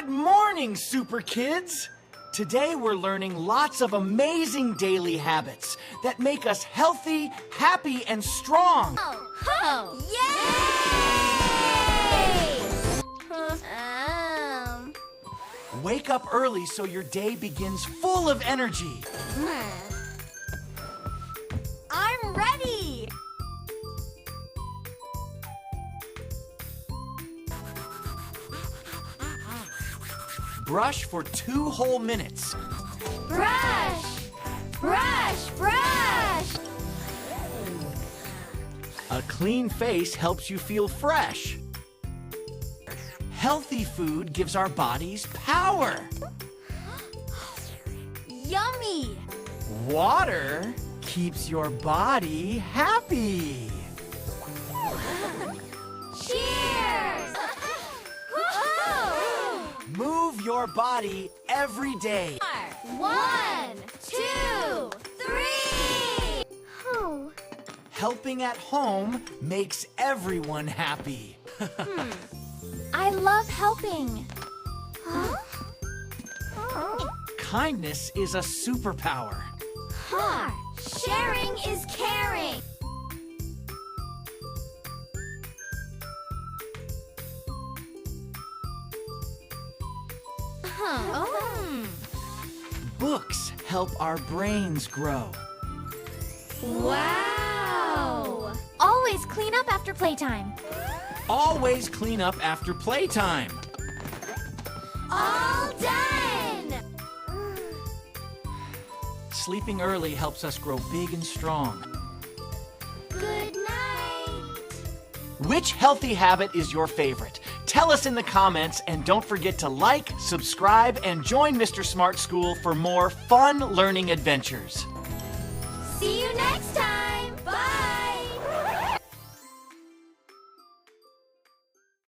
Good morning, Super Kids! Today we're learning lots of amazing daily habits that make us healthy, happy, and strong. Oh! Yay! Wake up early so your day begins full of energy. I'm ready! Brush for 2 whole minutes. Brush! Brush! Brush! A clean face helps you feel fresh. Healthy food gives our bodies power. Yummy! Water keeps your body happy. Cheers! Move your body every day. 1, 2, 3! Helping at home makes everyone happy. I love helping. Kindness is a superpower. Sharing is caring. Books help our brains grow. Wow! Always clean up after playtime. Always clean up after playtime. All done! Sleeping early helps us grow big and strong. Good night! Which healthy habit is your favorite? Tell us in the comments, and don't forget to like, subscribe, and join Mr. Smart School for more fun learning adventures. See you next time!